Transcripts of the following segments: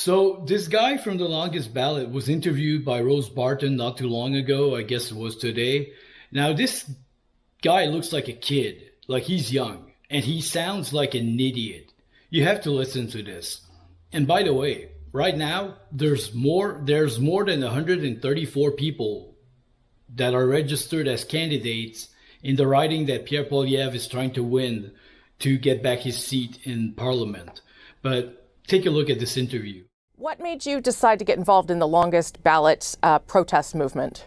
So this guy from the longest ballot was interviewed by Rose Barton not too long ago. I guess it was today. Now this guy looks like a kid, like he's young, and he sounds like an idiot. You have to listen to this. And by the way, right now there's more than 134 people that are registered as candidates in the riding that Pierre Poilievre is trying to win to get back his seat in Parliament. But take a look at this interview. What made you decide to get involved in the longest ballot protest movement?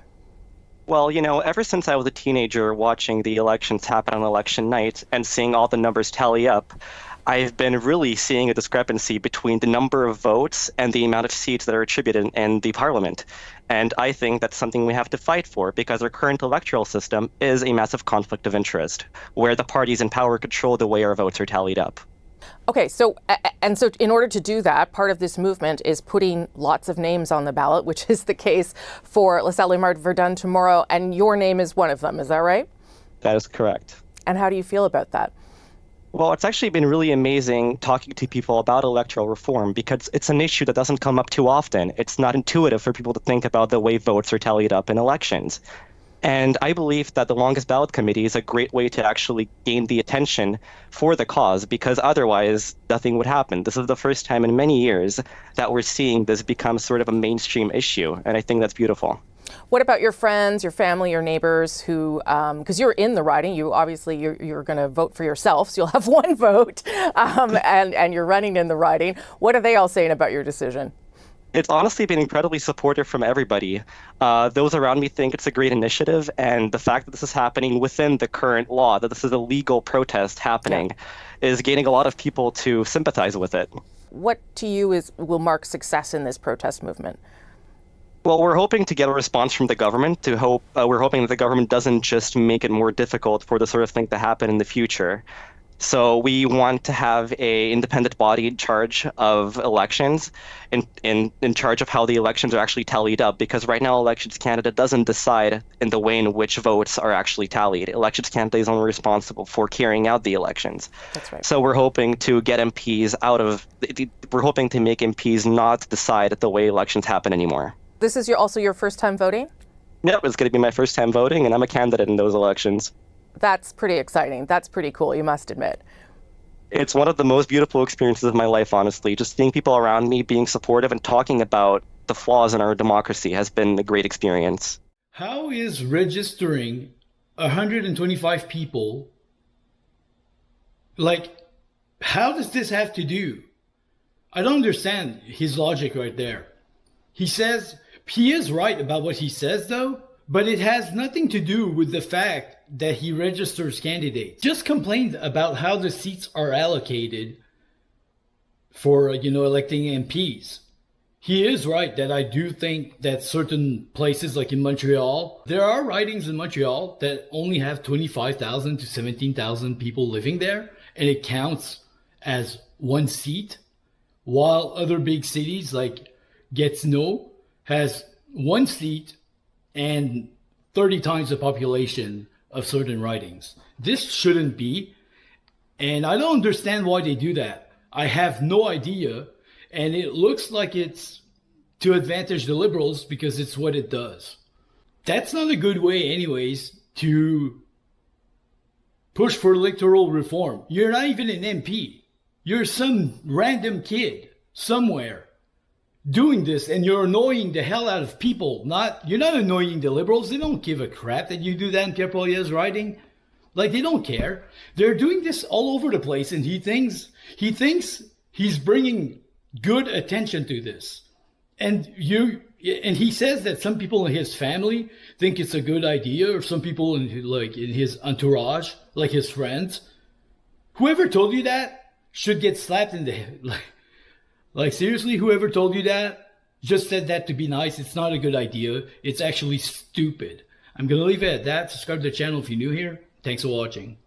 Well, ever since I was a teenager watching the elections happen on election night and seeing all the numbers tally up, I've been really seeing a discrepancy between the number of votes and the amount of seats that are attributed in the parliament. And I think that's something we have to fight for because our current electoral system is a massive conflict of interest, where the parties in power control the way our votes are tallied up. Okay, so in order to do that, part of this movement is putting lots of names on the ballot, which is the case for LaSalle-Verdun tomorrow, and your name is one of them. Is that right? That is correct. And how do you feel about that? Well, it's actually been really amazing talking to people about electoral reform because it's an issue that doesn't come up too often. It's not intuitive for people to think about the way votes are tallied up in elections. And I believe that the longest ballot committee is a great way to actually gain the attention for the cause because otherwise nothing would happen. This is the first time in many years that we're seeing this become sort of a mainstream issue. And I think that's beautiful. What about your friends, your family, your neighbors who, because you're in the riding, you're going to vote for yourself, so you'll have one vote, and you're running in the riding. What are they all saying about your decision? It's honestly been incredibly supportive from everybody. Those around me think it's a great initiative, and the fact that this is happening within the current law, that this is a legal protest happening, is gaining a lot of people to sympathize with it. What to you will mark success in this protest movement? Well, we're hoping to get a response from the government. We're hoping that the government doesn't just make it more difficult for this sort of thing to happen in the future. So we want to have a independent body in charge of elections, in charge of how the elections are actually tallied up, because right now Elections Canada doesn't decide in the way in which votes are actually tallied. Elections Canada is only responsible for carrying out the elections. That's right. So we're hoping to get MPs we're hoping to make MPs not decide the way elections happen anymore. This is also your first time voting? Yep, it's going to be my first time voting, and I'm a candidate in those elections. That's pretty exciting. That's pretty cool, you must admit. It's one of the most beautiful experiences of my life, honestly. Just seeing people around me being supportive and talking about the flaws in our democracy has been a great experience. How is registering 125 people, how does this have to do? I don't understand his logic right there. He says, he is right about what he says though, but it has nothing to do with the fact that he registers candidates. Just complained about how the seats are allocated for, electing MPs. He is right that I do think that certain places like in Montreal, there are ridings in Montreal that only have 25,000 to 17,000 people living there, and it counts as one seat, while other big cities like Gatineau has one seat and 30 times the population of certain ridings. This shouldn't be, and I don't understand why they do that. I have no idea, and it looks like it's to advantage the Liberals because it's what it does. That's not a good way anyways to push for electoral reform. You're not even an MP. You're some random kid somewhere doing this, and you're annoying the hell out of people. You're not annoying the Liberals. They don't give a crap that you do that in Pierre Poilievre's riding. They don't care. They're doing this all over the place, and he thinks he's bringing good attention to this. And he says that some people in his family think it's a good idea, or some people in his entourage, like his friends. Whoever told you that should get slapped in the head. Seriously, whoever told you that just said that to be nice. It's not a good idea. It's actually stupid. I'm going to leave it at that. Subscribe to the channel if you're new here. Thanks for watching.